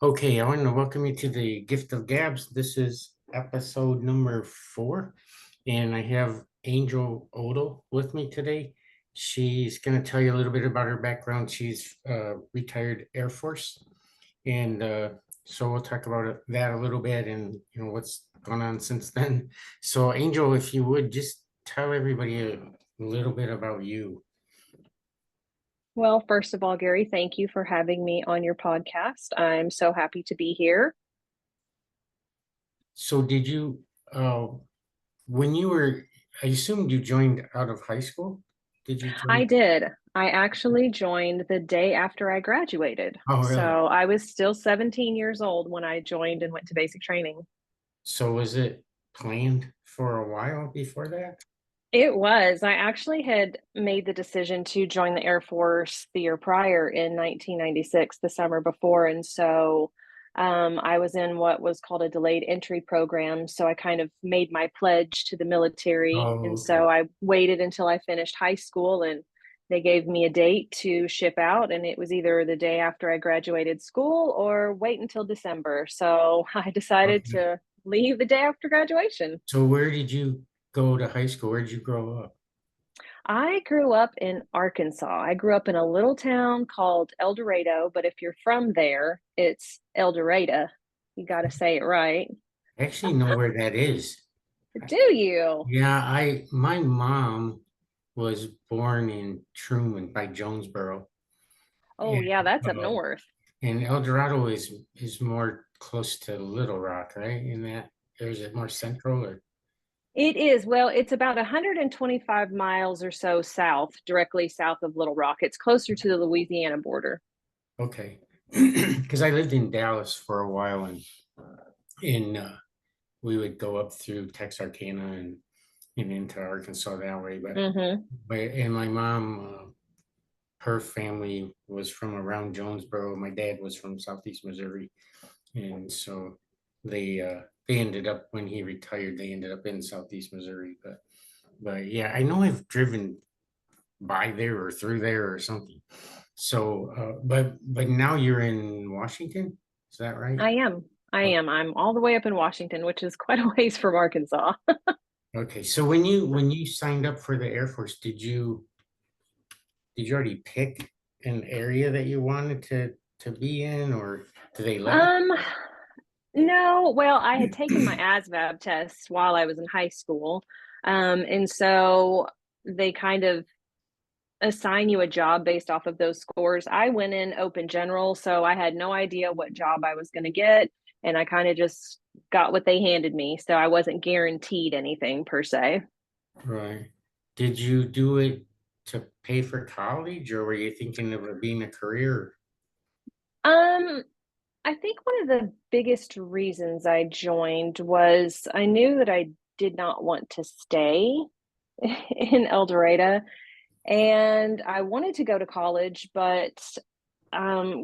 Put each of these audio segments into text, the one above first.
Okay, I want to welcome you to the Gift of Gabs. This is episode number 4, and I have Angel Odle with me today. She's going to tell you a little bit about her background. She's retired Air Force, and so we'll talk about that a little bit and what's gone on since then. So, Angel, if you would just tell everybody a little bit about you. Well, first of all, Gary, thank you for having me on your podcast. I'm so happy to be here. So, did you when you were, I assumed you joined out of high school? Did you I join? did. I actually joined the day after I graduated. Oh, really? So I was still 17 years old when I joined and went to basic training. So was it planned for a while before that? It was. I actually had made the decision to join the Air Force the year prior in 1996, the summer before. And so I was in what was called a delayed entry program. So I kind of made my pledge to the military. Oh, And okay. so I waited until I finished high school and they gave me a date to ship out. And it was either the day after I graduated school or wait until December. So I decided Okay. to leave the day after graduation. So where did you go to high school? Where did you grow up? I grew up in Arkansas. I grew up in a little town called El Dorado, but if you're from there, it's El Dorado. You got to say it right. I actually know where that is. Do you? Yeah, my mom was born in Truman by Jonesboro. Oh, And yeah, that's up uh, north. and El Dorado is more close to Little Rock, right? In that, or is it more central or It is. Well, it's about 125 miles or so south, directly south of Little Rock. It's closer to the Louisiana border. okay. Because I lived in Dallas for a while and we would go up through Texarkana and into Arkansas that way. Mm-hmm. And my mom, her family was from around Jonesboro. My dad was from Southeast Missouri, and so they ended up when he retired. They ended up in Southeast Missouri, but yeah, I know I've driven by there or through there or something. So, but now you're in Washington, is that right? I am. I Oh, am. I'm all the way up in Washington, which is quite a ways from Arkansas. okay. So when you signed up for the Air Force, did you already pick an area that you wanted to be in, or do they let you? Um, No, well, I had taken my ASVAB tests while I was in high school. And so they kind of assign you a job based off of those scores. I went in open general, so I had no idea what job I was going to get. And I kind of just got what they handed me. So I wasn't guaranteed anything per se. Right. Did you do it to pay for college, or were you thinking of it being a career? Um, I think one of the biggest reasons I joined was I knew that I did not want to stay in El Dorado. And I wanted to go to college, but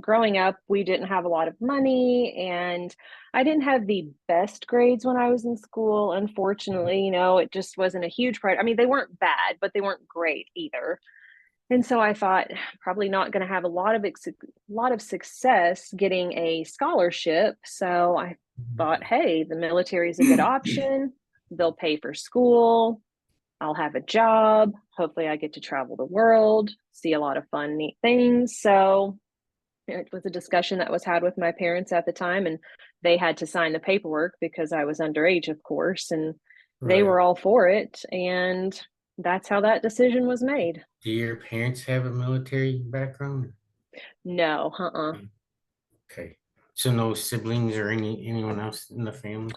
growing up, we didn't have a lot of money, and I didn't have the best grades when I was in school. Unfortunately, it just wasn't a huge part. I mean, they weren't bad, but they weren't great either. And so I thought probably not going to have a lot of success getting a scholarship. So I thought, hey, the military is a good option. They'll pay for school. I'll have a job. Hopefully, I get to travel the world, see a lot of fun, neat things. So it was a discussion that was had with my parents at the time, and they had to sign the paperwork because I was underage, of course, and they Right. were all for it. And that's how that decision was made. Do your parents have a military background? No, uh-uh. Okay. So no siblings or anyone else in the family?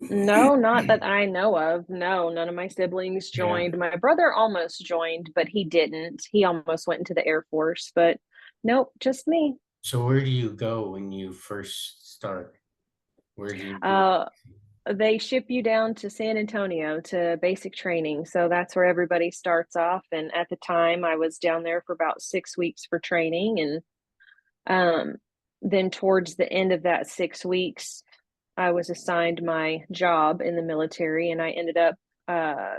No, not that I know of. No, none of my siblings Yeah. joined. My brother almost joined, but he didn't. He almost went into the Air Force, but nope, just me. So where do you go when you first start? Where do you do? Uh, they ship you down to San Antonio to basic training. So that's where everybody starts off. And at the time, I was down there for about 6 weeks for training. And um, then towards the end of that 6 weeks, I was assigned my job in the military, and I ended up uh,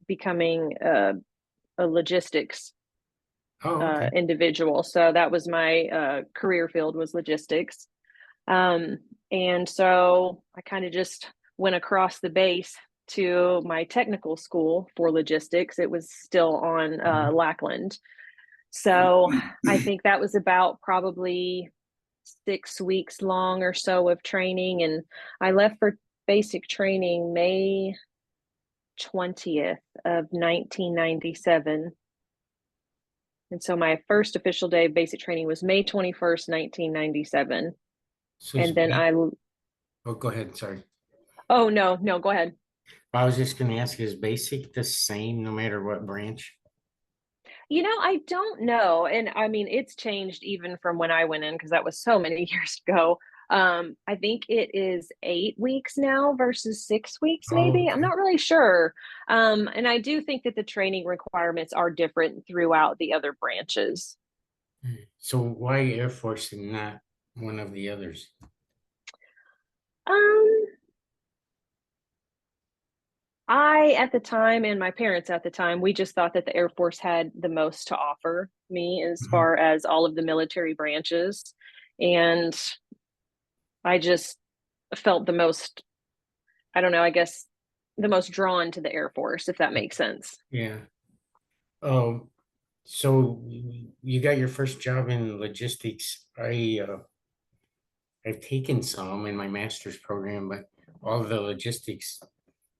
becoming a logistics Oh, okay. individual. So that was my career field was logistics. Um, and so I kind of just went across the base to my technical school for logistics. It was still on Mhm. Lackland. So I think that was about probably 6 weeks long or so of training. And I left for basic training May 20th of 1997. And so my first official day of basic training was May 21st, 1997. So And then oh, go ahead. Sorry. oh, no, no, go ahead. I was just going to ask, is basic the same no matter what branch? I don't know. And I mean, it's changed even from when I went in because that was so many years ago. I think it is 8 weeks now versus 6 weeks, Oh, maybe. I'm okay. not really sure. And I do think that the training requirements are different throughout the other branches. So why Air Force and not one of the others? Um, I, at the time, and my parents at the time, we just thought that the Air Force had the most to offer me as Mhm. far as all of the military branches. And I just felt the most, I don't know, I guess the most drawn to the Air Force, if that makes sense. Yeah. Oh, so you got your first job in logistics. I've taken some in my master's program, but all of the logistics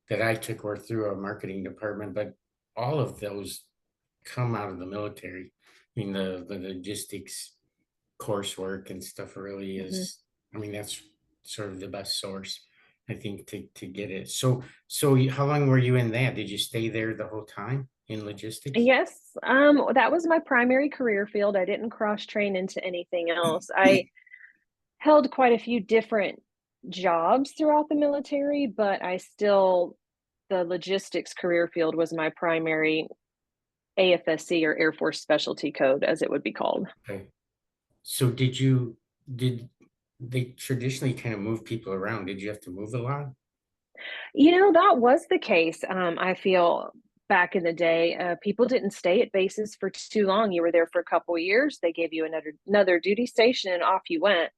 that I took were through a marketing department, but all of those come out of the military. I mean, the logistics coursework and stuff really Mhm. is, I mean, that's sort of the best source, I think, to get it. How long were you in that? Did you stay there the whole time in logistics? Yes, that was my primary career field. I didn't cross train into anything else. I held quite a few different jobs throughout the military, but the logistics career field was my primary AFSC or Air Force Specialty Code, as it would be called. Okay. So did they traditionally kind of move people around? Did you have to move a lot? That was the case. I feel back in the day, people didn't stay at bases for too long. You were there for a couple of years. They gave you another duty station, and off you went.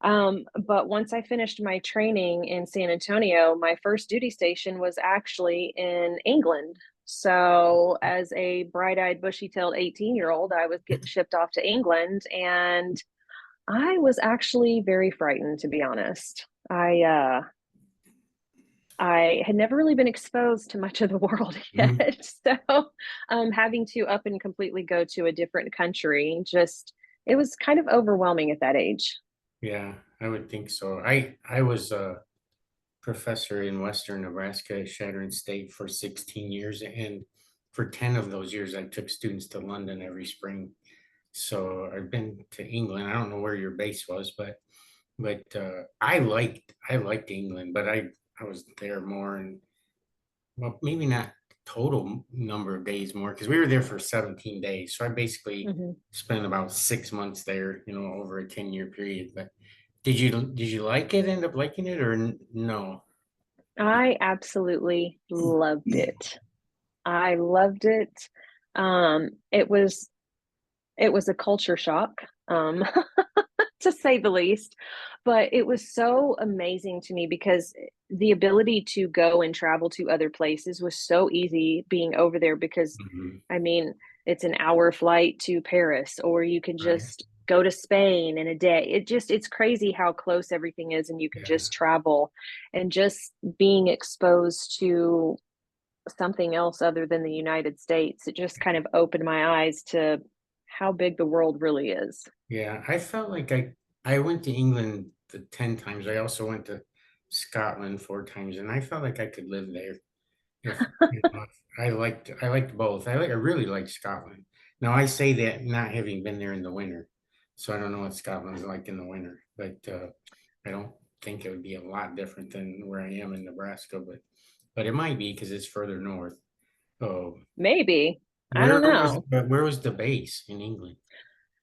But once I finished my training in San Antonio, my first duty station was actually in England. So, as a bright-eyed, bushy-tailed 18-year-old, I was getting shipped off to England, and I was actually very frightened, to be honest. I had never really been exposed to much of the world Mhm. yet. So, having to up and completely go to a different country, it was kind of overwhelming at that age. Yeah, I would think so. I was a professor in Western Nebraska at Shattern State for 16 years, and for 10 of those years, I took students to London every spring. So I've been to England. I don't know where your base was, but I liked England, but I was there more, and well, maybe not total number of days more because we were there for 17 days. So I basically Mhm. spent about 6 months there, over a 10-year period. But did you like it, end up liking it, or no? I absolutely loved it. I loved it. It was a culture shock, to say the least, but it was so amazing to me because the ability to go and travel to other places was so easy being over there because, Mhm. I mean, it's an hour flight to Paris, or you can Right. just go to Spain in a day. It's crazy how close everything is, and you can Yeah. just travel and just being exposed to something else other than the United States. It just kind of opened my eyes to how big the world really is. Yeah. I felt like I went to England the 10 times. I also went to Scotland 4 times, and I felt like I could live there. If I liked both. I really liked Scotland. Now I say that not having been there in the winter, so I don't know what Scotland's like in the winter, but I don't think it would be a lot different than where I am in Nebraska, but it might be because it's further north. Oh, Maybe. I where don't was know. where was the base in England?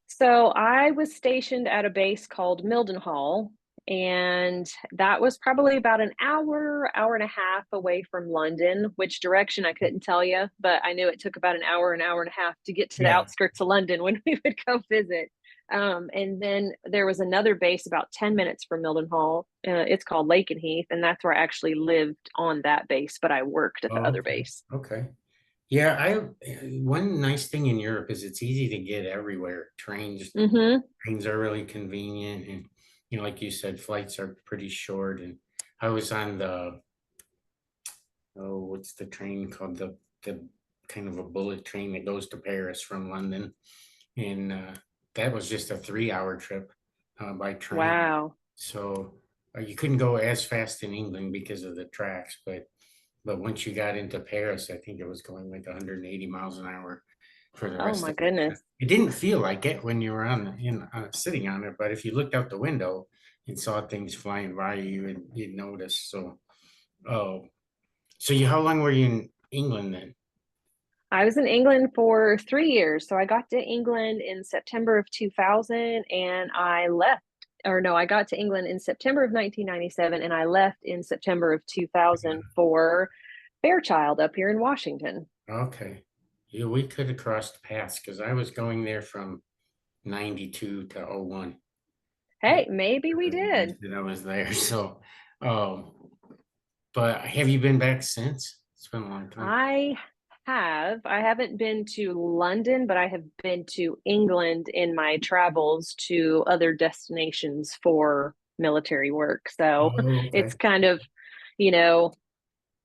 So I was stationed at a base called Mildenhall, and that was probably about an hour and a half away from London. Which direction I couldn't tell you, but I knew it took about an hour and a half to get to the Yeah, outskirts of London when we would go visit. And then there was another base about 10 minutes from Mildenhall. It's called Lakenheath, and that's where I actually lived on that base, but I worked at the Oh, other okay. base. Okay. Yeah, one nice thing in Europe is it's easy to get everywhere. Mm-hmm. Trains are really convenient, and like you said, flights are pretty short. And I was on the what's the train called? The kind of a bullet train that goes to Paris from London, and that was just a 3 hour trip by train. Wow. So you couldn't go as fast in England because of the tracks, but once you got into Paris, I think it was going like 180 miles an hour for the Oh rest my of the trip. goodness. It didn't feel like it when you were sitting on it, but if you looked out the window and saw things flying by you, you'd notice. So, oh, how long were you in England then? I was in England for 3 years. So I got to England in September of 2000 and I left. Or no, I got to England in September of 1997 and I left in September of 2000 for Fairchild up here in Washington. Okay. Yeah, we could have crossed paths because I was going there from 92 to '01. Hey, maybe we The years did. that I was there. So, um, but have you been back since? It's been a long time. I have. I haven't been to London, but I have been to England in my travels to other destinations for military work. So Oh, it's okay. kind of, you know,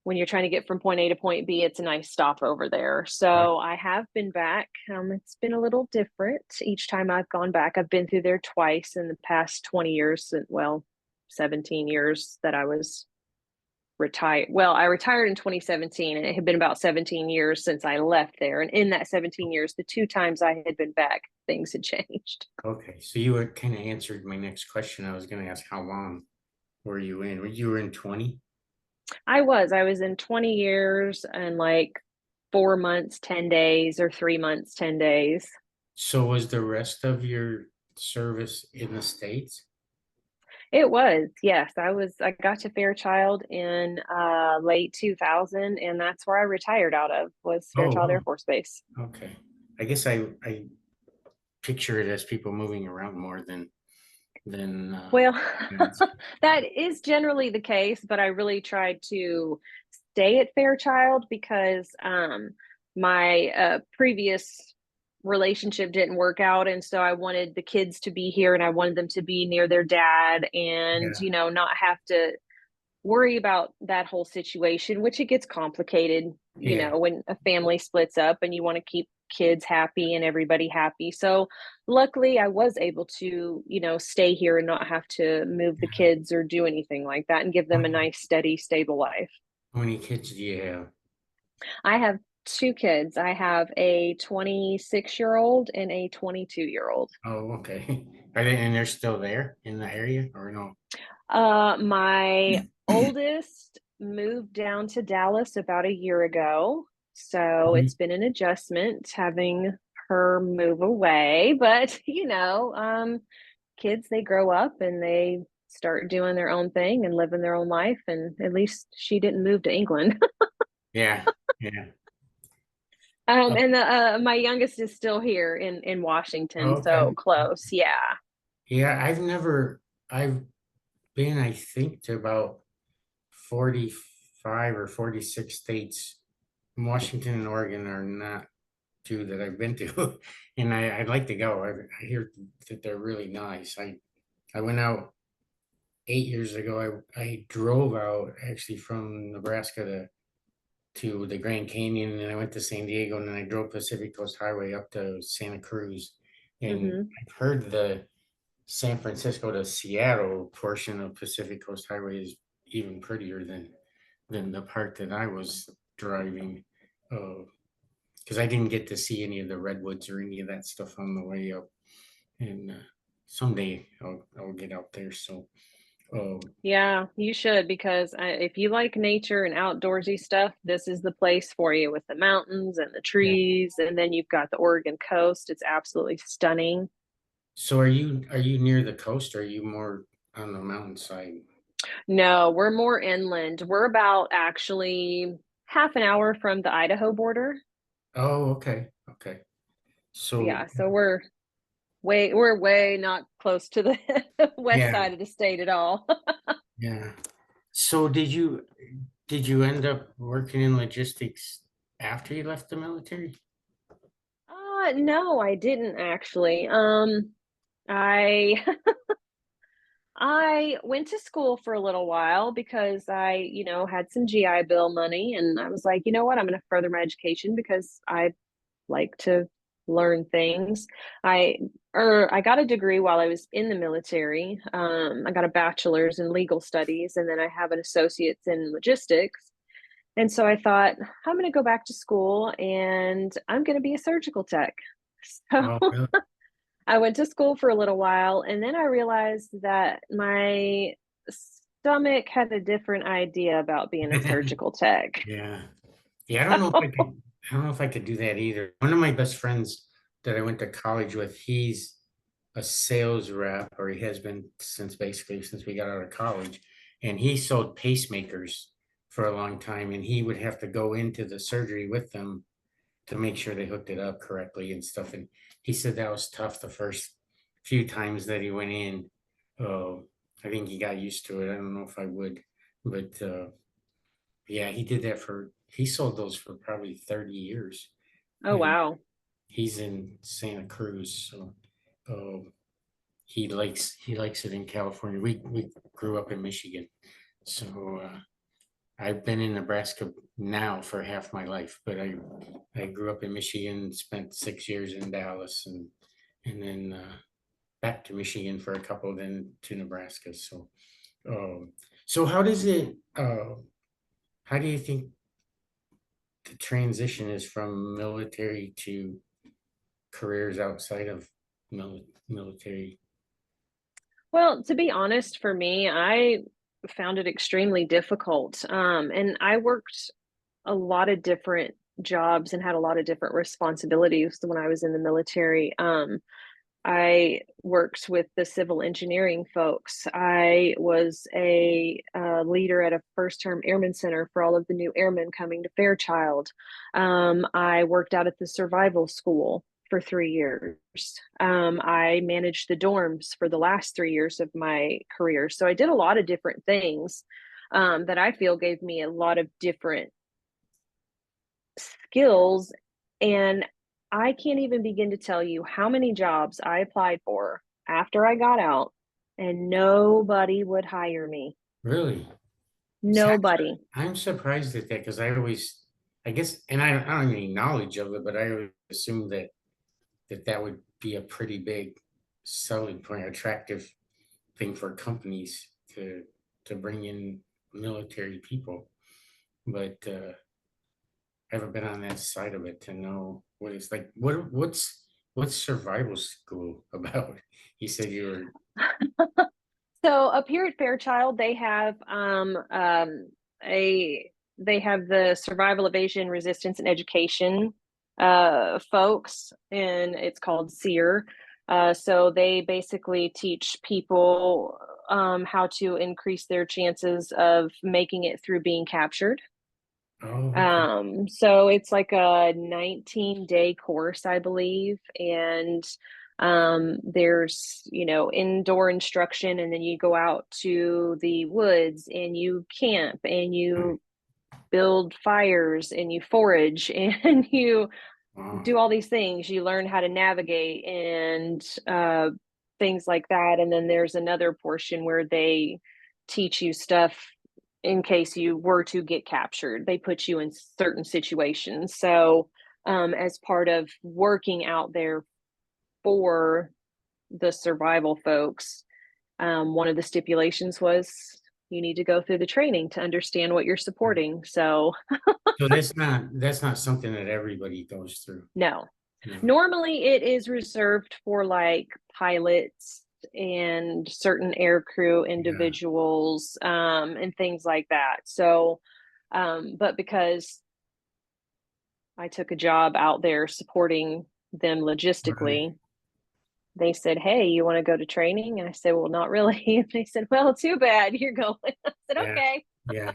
when you're trying to get from point A to point B, it's a nice stop over there. Right. So I have been back. It's been a little different each time I've gone back. I've been through there twice in the past 20 years, well, 17 years that I was retired. Well, I retired in 2017, and it had been about 17 years since I left there. And in that 17 years, the two times I had been back, things had changed. Okay. So you were kind of answered my next question. I was going to ask how long were you in? You were in 20? I was in 20 years and like 4 months, 10 days, or 3 months, 10 days. So was the rest of your service in the States? It was, yes. I got to Fairchild in late 2000, and that's where I retired out of, was Oh, Fairchild Air wow. Force Base. Okay. I guess I picture it as people moving around more than Well, that's- that is generally the case, but I really tried to stay at Fairchild because my previous relationship didn't work out. And so I wanted the kids to be here and I wanted them to be near their dad and, yeah, not have to worry about that whole situation, which it gets complicated, yeah. when a family splits up and you want to keep kids happy and everybody happy. So luckily I was able to, stay here and not have to move the Yeah. kids or do anything like that and give them a nice, steady, stable life. How many kids do you have? I have two kids. I have a 26-year-old and a 22-year-old. Oh, okay. Are they and they're still there in the area or no? My oldest moved down to Dallas about a year ago. So Mhm. it's been an adjustment having her move away. But, kids, they grow up and they start doing their own thing and living their own life. And at least she didn't move to England. Yeah, yeah. Oh, And my youngest is still here in Washington, so okay. close. Yeah. Yeah, I've been, I think, to about 45 or 46 states. Washington and Oregon are not two that I've been to, and I'd like to go. I hear that they're really nice. I went out 8 years ago. I drove out actually from Nebraska to the Grand Canyon, and then I went to San Diego, and then I drove Pacific Coast Highway up to Santa Cruz. And Hmm. I've heard the San Francisco to Seattle portion of Pacific Coast Highway is even prettier than the part that I was driving. Because I didn't get to see any of the redwoods or any of that stuff on the way up. And someday I'll get out there. So, um, Yeah, you should because if you like nature and outdoorsy stuff, this is the place for you with the mountains and the yeah. trees, and then you've got the Oregon coast. It's absolutely stunning. So are you near the coast or are you more on the mountainside? No, we're more inland. We're about actually half an hour from the Idaho border. Oh, okay. Okay. So Yeah, so we're we're way not close to the west Yeah, side of the state at all. yeah. So did you end up working in logistics after you left the military? No, I didn't actually. I I went to school for a little while because I had some GI Bill money, and I was like, you know what, I'm going to further my education because I like to learn things. I I got a degree while I was in the military. I got a bachelor's in legal studies, and then I have an associate's in logistics. And so I thought, I'm going to go back to school and I'm going to be a surgical tech. So Oh, really? I went to school for a little while, and then I realized that my stomach had a different idea about being a surgical tech. Yeah. Yeah, I don't know if I could, I don't know if I could do that either. One of my best friends that I went to college with, he's a sales rep, or he has been since basically since we got out of college. And he sold pacemakers for a long time, and he would have to go into the surgery with them to make sure they hooked it up correctly and stuff. And he said that was tough the first few times that he went in. Uh, I think he got used to it. I don't know if I would, but yeah, he sold those for probably 30 years. Oh, And wow. he's in Santa Cruz, so uh, he likes it in California. We grew up in Michigan, so I've been in Nebraska now for half my life, but I grew up in Michigan, spent 6 years in Dallas, and then back to Michigan for a couple, then to Nebraska. Um, so how do you think the transition is from military to careers outside of military? Well, to be honest, for me, I found it extremely difficult. And I worked a lot of different jobs and had a lot of different responsibilities when I was in the military. I worked with the civil engineering folks. I was a leader at a first term airman center for all of the new airmen coming to Fairchild. I worked out at the survival school for 3 years. I managed the dorms for the last 3 years of my career. So I did a lot of different things that I feel gave me a lot of different skills. And I can't even begin to tell you how many jobs I applied for after I got out, and nobody would hire me. Really? See, Nobody. I'm surprised at that because I guess, and I don't have any knowledge of it, but I would assume that would be a pretty big selling point, attractive thing for companies to bring in military people. But I haven't been on that side of it to know what it's like. What's survival school about? You said you were. So up here at Fairchild, a they have the survival, evasion, resistance, and education folks, and it's called SEER. So they basically teach people how to increase their chances of making it through being captured. Oh, okay. So it's like a 19-day course, I believe, and there's indoor instruction, and then you go out to the woods and you camp and you build fires and you forage and you Wow. do all these things. You learn how to navigate and things like that. And then there's another portion where they teach you stuff in case you were to get captured. They put you in certain situations. So, as part of working out there for the survival folks, one of the stipulations was you need to go through the training to understand what you're supporting. So, So that's not something that everybody goes through. no. No. Normally, it is reserved for like pilots and certain aircrew Yeah. individuals and things like that. So, but because I took a job out there supporting them Right. logistically, they said, "Hey, you want to go to training?" And I said, "Well, not really." And they said, "Well, too bad you're going." I said, Yeah. "Okay." Yeah.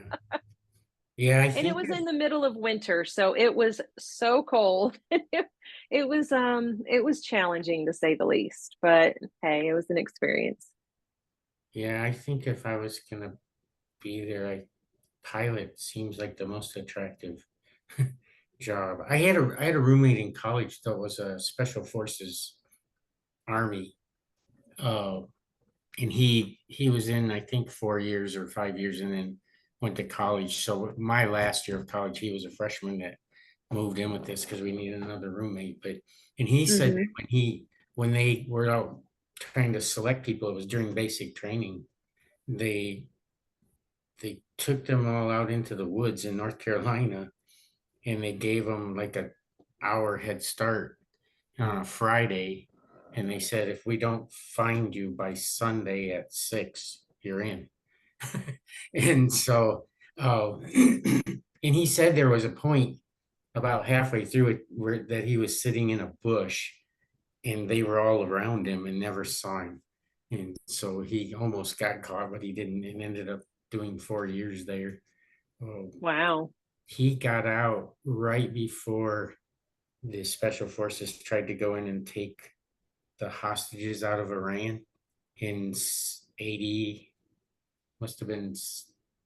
Yeah, I And it think was in the middle of winter, so it was so cold. It was challenging to say the least, but hey, it was an experience. yeah, I think if I was gonna be there, pilot seems like the most attractive job. I had a roommate in college that was a special forces army. Uh, and he was in I think 4 years or 5 years, and then went to college. So my last year of college, he was a freshman that moved in with this because we needed another roommate. But and he said that Mhm. when they were out trying to select people, it was during basic training. They they took them all out into the woods in North Carolina, and they gave them like a hour head start on a Friday, and they said if we don't find you by Sunday at 6, you're in. And so, and he said there was a point about halfway through it where that he was sitting in a bush, and they were all around him and never saw him. And so he almost got caught, but he didn't, and ended up doing 4 years there. Uh, Wow. he got out right before the special forces tried to go in and take the hostages out of Iran in 80, must have been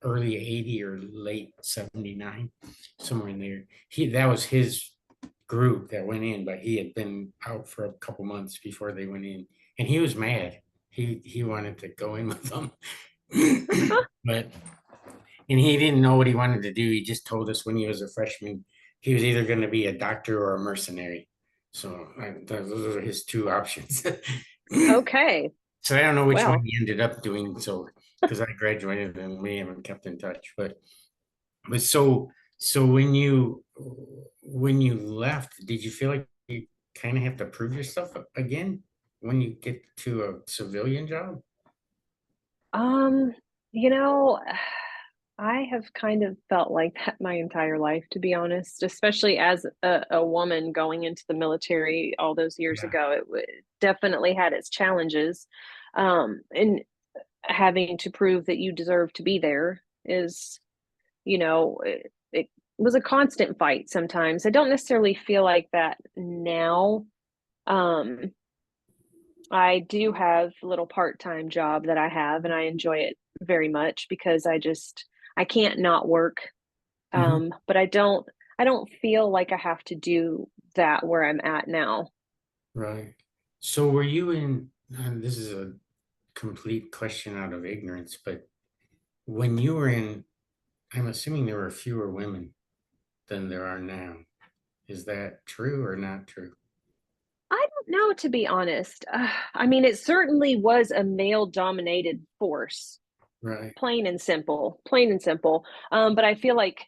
early 80 or late 79, somewhere in there. That was his group that went in, but he had been out for a couple months before they went in, and he was mad. He wanted to go in with them, but and he didn't know what he wanted to do. He just told us when he was a freshman he was either going to be a doctor or a mercenary. So those are his two options. Okay. So I don't know which one Well, he ended up doing. So because I graduated and we haven't kept in touch, but so when you left, did you feel like you kind of have to prove yourself again when you get to a civilian job? um, you know, I have kind of felt like that my entire life, to be honest, especially as a woman going into the military all those years Yeah, ago. Definitely had its challenges. And having to prove that you deserve to be there is, it was a constant fight sometimes. I don't necessarily feel like that now. Um, I do have a little part-time job that I have, and I enjoy it very much because I can't not work. mhm, But I don't feel like I have to do that where I'm at now. right. So were you in, and this is a complete question out of ignorance, but when you were in, I'm assuming there were fewer women than there are now. Is that true or not true? I don't know, to be honest. I mean, it certainly was a male-dominated force, Right, plain and simple. But I feel like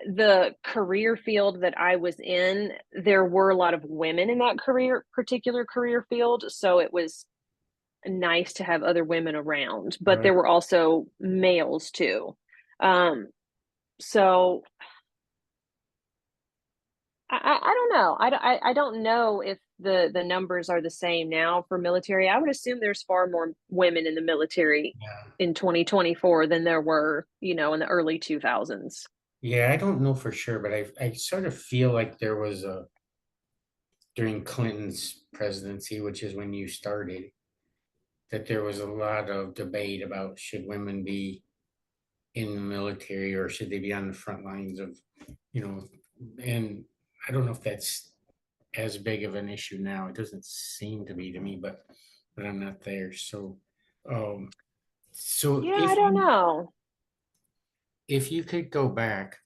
the career field that I was in, there were a lot of women in that particular career field. So it was nice to have other women around, but right. there were also males too. Um, so I don't know. I don't know if the numbers are the same now for military. I would assume there's far more women in the military Yeah. in 2024 than there were, in the early 2000s. Yeah, I don't know for sure, but I sort of feel like there was a during Clinton's presidency, which is when you started, that there was a lot of debate about should women be in the military or should they be on the front lines of, you know, and I don't know if that's as big of an issue now. It doesn't seem to be to me, but I'm not there. Um, so Yeah, I don't know. if you could go back,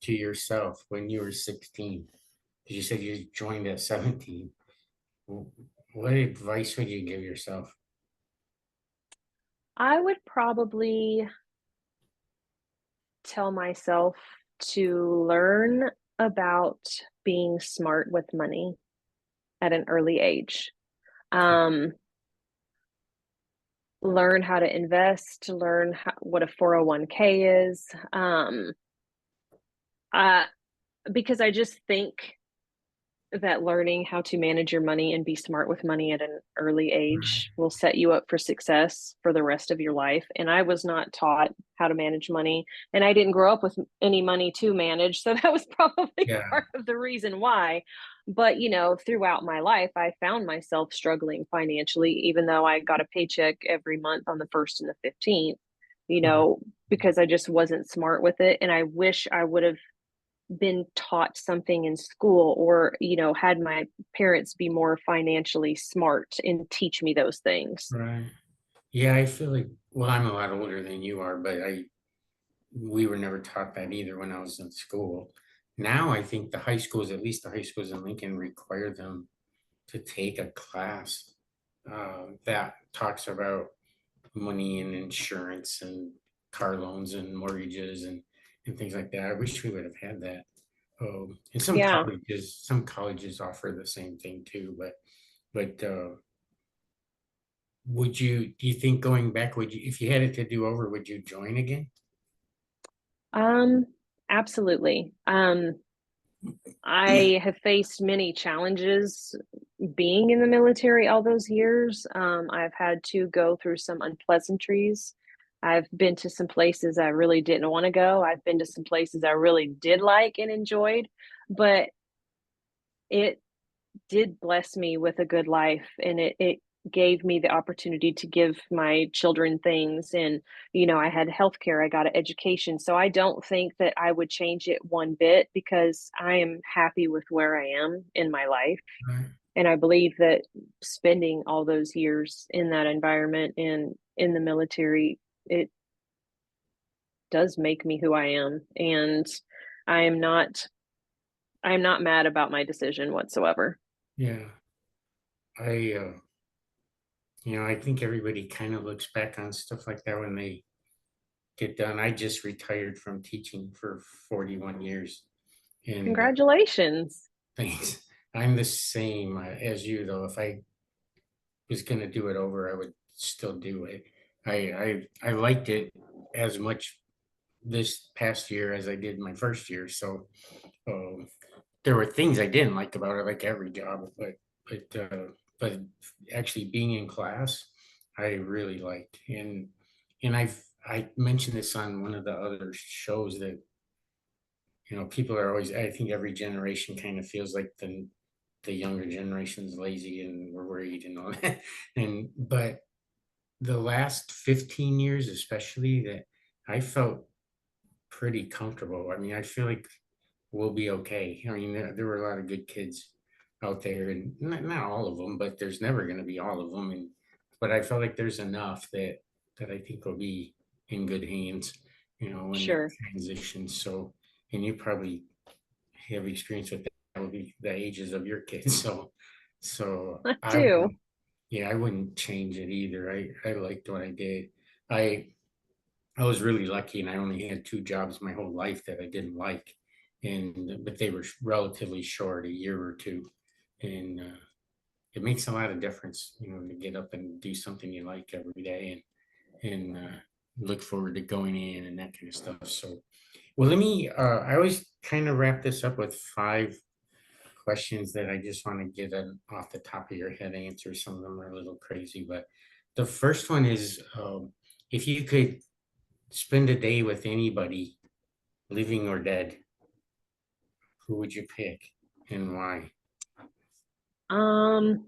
to yourself when you were 16, because you said you joined at 17, what advice would you give yourself? I would probably tell myself to learn about being smart with money at an early age. Um, Learn how to invest, learn what a 401k is. Uh, because I just think that learning how to manage your money and be smart with money at an early Right. age will set you up for success for the rest of your life. And I was not taught how to manage money, and I didn't grow up with any money to manage. So that was probably Yeah. part of the reason why. But, throughout my life, I found myself struggling financially, even though I got a paycheck every month on the 1st and the 15th, you Right. know, because I just wasn't smart with it. And I wish I would have been taught something in school, or had my parents be more financially smart and teach me those things. Right. Yeah, I feel like, well, I'm a lot older than you are, but we were never taught that either when I was in school. Now I think the high schools, at least the high schools in Lincoln, require them to take a class that talks about money and insurance and car loans and mortgages and things like that. I wish we would have had that. And Yeah. some colleges offer the same thing too. But do you think going back, if you had it to do over, would you join again? um Absolutely. I have faced many challenges being in the military all those years. I've had to go through some unpleasantries. I've been to some places I really didn't want to go. I've been to some places I really did like and enjoyed, but it did bless me with a good life, and it gave me the opportunity to give my children things. And I had health care, I got an education, so I don't think that I would change it one bit, because I am happy with where I am in my life. Right. And I believe that spending all those years in that environment and in the military, it does make me who I am. And i am not I'm not mad about my decision whatsoever. Yeah. I I think everybody kind of looks back on stuff like that when they get done. I just retired from teaching for 41 years, and Congratulations. thanks. I'm the same as you, though. If I was going to do it over, I would still do it. I liked it as much this past year as I did my first year. So um, there were things I didn't like about it, like every job, but actually being in class, I really liked. And I mentioned this on one of the other shows that people are always. I think every generation kind of feels like the younger generation's lazy and we're worried and all that. And but the last 15 years, especially, that I felt pretty comfortable. I mean, I feel like we'll be okay. I mean, there were a lot of good kids out there, and not all of them, but there's never going to be all of them. And but I felt like there's enough that I think will be in good hands, when that Sure. transitions. So, and you probably have experience with that will be the ages of your kids. So I I do. wouldn't, yeah, I wouldn't change it either. I liked what I did. I I was really lucky, and I only had two jobs my whole life that I didn't like, and but they were relatively short, a year or two, and it makes a lot of difference, to get up and do something you like every day, and look forward to going in and that kind of stuff. So, well, let me. I always kind of wrap this up with five questions that I just want to get an off the top of your head answer. Some of them are a little crazy, but the first one is, if you could spend a day with anybody, living or dead, who would you pick and why? Um,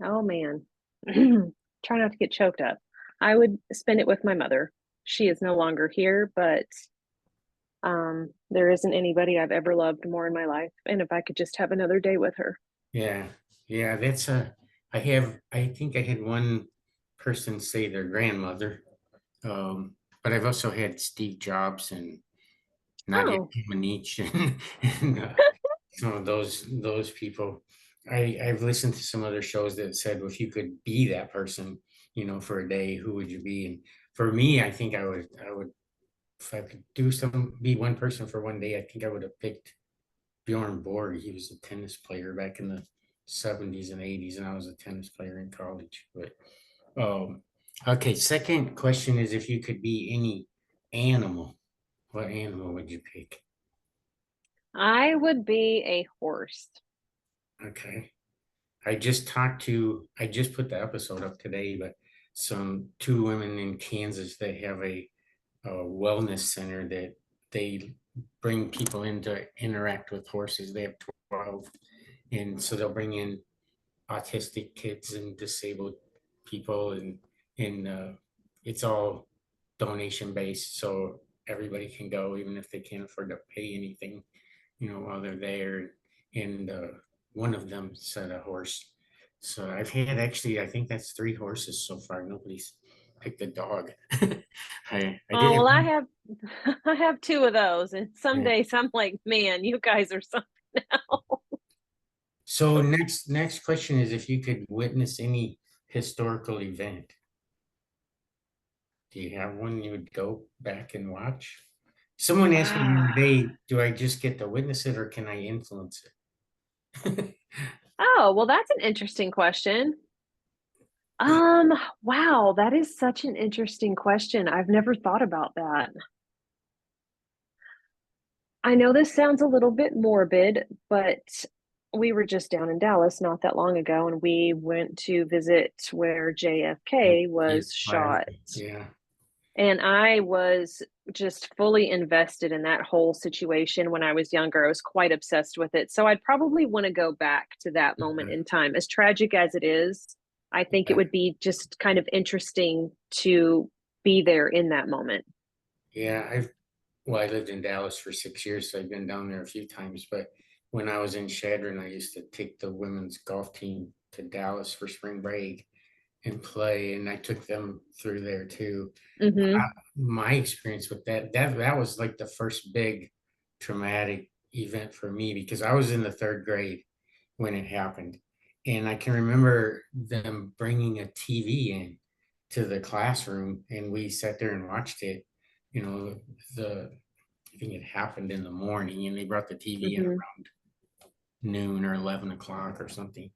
oh man. Try not to get choked up. I would spend it with my mother. She is no longer here, but there isn't anybody I've ever loved more in my life. And if I could just have another day with her. Yeah, yeah, I think I had one person say their grandmother, um, but I've also had Steve Jobs and Nadia Oh, Comaneci and some of those people. I've listened to some other shows that said, well, if you could be that person, for a day, who would you be? And for me, I think I would, if I could be one person for one day, I think I would have picked Bjorn Borg. He was a tennis player back in the 70s and 80s, and I was a tennis player in college. But okay, second question is, if you could be any animal, what animal would you pick? I would be a horse. Okay. I just put the episode up today, but two women in Kansas, they have a wellness center that they bring people in to interact with horses. They have 12. And so they'll bring in autistic kids and disabled people, and it's all donation based. So everybody can go, even if they can't afford to pay anything, while they're there. And one of them said a horse. So I've had actually, I think that's three horses so far. Nobody's picked a dog. I did Oh, have well, I one. have I have two of those, and some Yeah. days I'm like, man, you guys are something else. So next question is, if you could witness any historical event, do you have one you would go back and watch? Someone asked me the other Ah. day, do I just get to witness it or can I influence it? Oh, well, that's an interesting question. Wow, that is such an interesting question. I've never thought about that. I know this sounds a little bit morbid, but we were just down in Dallas not that long ago, and we went to visit where JFK Yeah, was shot. yeah. And I was just fully invested in that whole situation when I was younger. I was quite obsessed with it. So I'd probably want to go back to that moment in time. As tragic as it is, I think it Yeah. would be just kind of interesting to be there in that moment. Yeah, I lived in Dallas for 6 years, so I've been down there a few times. But when I was in Shadron, I used to take the women's golf team to Dallas for spring break and play, and I took them through there too. Hmm. My experience with that was like the first big traumatic event for me, because I was in the third grade when it happened, and I can remember them bringing a TV in to the classroom, and we sat there and watched it. You know, the I think it happened in the morning, and they brought the TV in Hmm. around noon or 11 o'clock or something.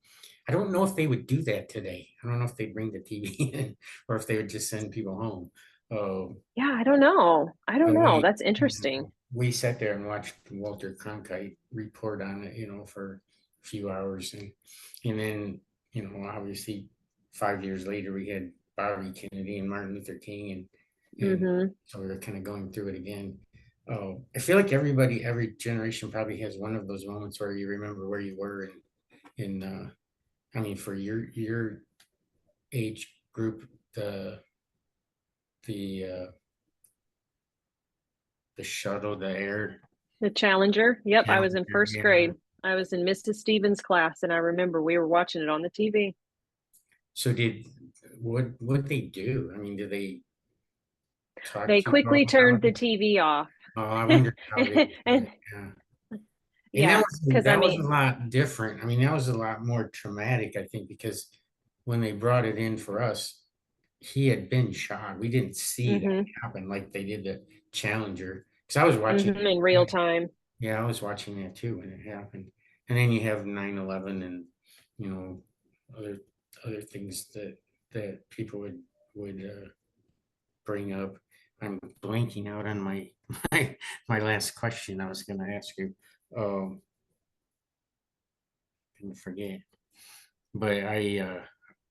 I don't know if they would do that today. I don't know if they'd bring the TV in or if they would just send people home. Oh, Yeah, I don't know. I don't but know. That's interesting. we sat there and watched Walter Cronkite report on it, for a few hours, and then obviously 5 years later we had Bobby Kennedy and Martin Luther King, and Hmm. so we were kind of going through it again. Oh, I feel like every generation probably has one of those moments where you remember where you were, and I mean, for your age group, the the shuttle, the air The Challenger. Yep, I was in Challenger, first yeah. grade. I was in Mrs. Stevens' class, and I remember we were watching it on the TV. So what they do? I mean, do they talk They to you all quickly about turned the it? TV off. Oh, I wonder how they did And it. Yeah. And yeah, because I that was a mean, lot different. I mean, that was a lot more traumatic, I think, because when they brought it in for us, he had been shot. We didn't see that hmm happen like they did the Challenger. Because I was watching in real it. time. Yeah, I was watching that too when it happened. And then you have 9/11 and you know other other things that people would bring up. I'm blanking out on my last question I was going to ask you. Um, didn't forget, but I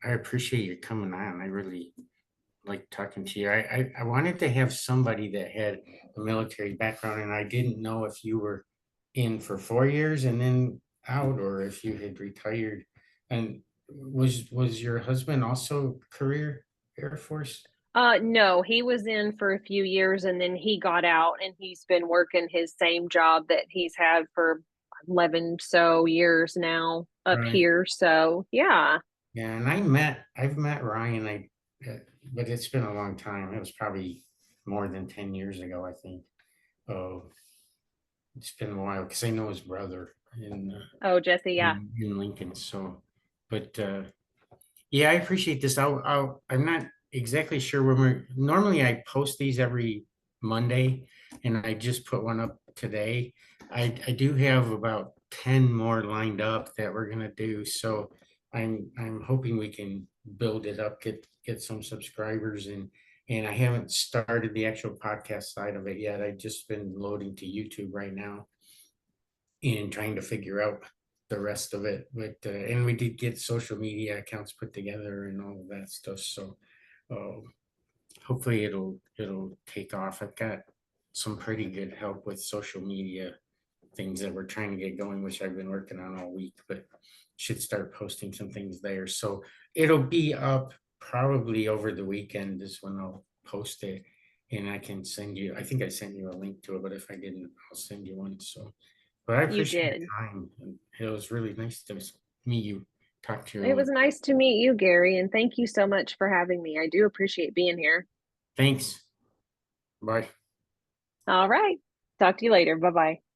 appreciate you coming on. I really like talking to you. I wanted to have somebody that had a military background, and I didn't know if you were in for 4 years and then out, or if you had retired. And was your husband also career Air Force? No, he was in for a few years and then he got out and he's been working his same job that he's had for 11 so years now up Right. here. So, yeah. Yeah, and I've met Ryan, but it's been a long time. It was probably more than 10 years ago, I think. Oh, it's been a while because I know his brother in, uh, Oh, Jesse, yeah. in Lincoln. So, but yeah, I appreciate this. I'm not exactly sure when normally I post these every Monday, and I just put one up today. I do have about 10 more lined up that we're gonna do. So I'm hoping we can build it up, get some subscribers, and I haven't started the actual podcast side of it yet. I've just been loading to YouTube right now and trying to figure out the rest of it. But and we did get social media accounts put together and all of that stuff. So uh, hopefully it'll take off. I've got some pretty good help with social media things that we're trying to get going, which I've been working on all week, but should start posting some things there. So it'll be up probably over the weekend is when I'll post it. And I can send you, I think I sent you a link to it, but if I didn't, I'll send you one. So, but I You appreciate did. your time. And it was really nice to meet you, talk to you a It little was bit. nice to meet you, Gary, and thank you so much for having me. I do appreciate being here. Thanks. Bye. All right. Talk to you later. Bye bye.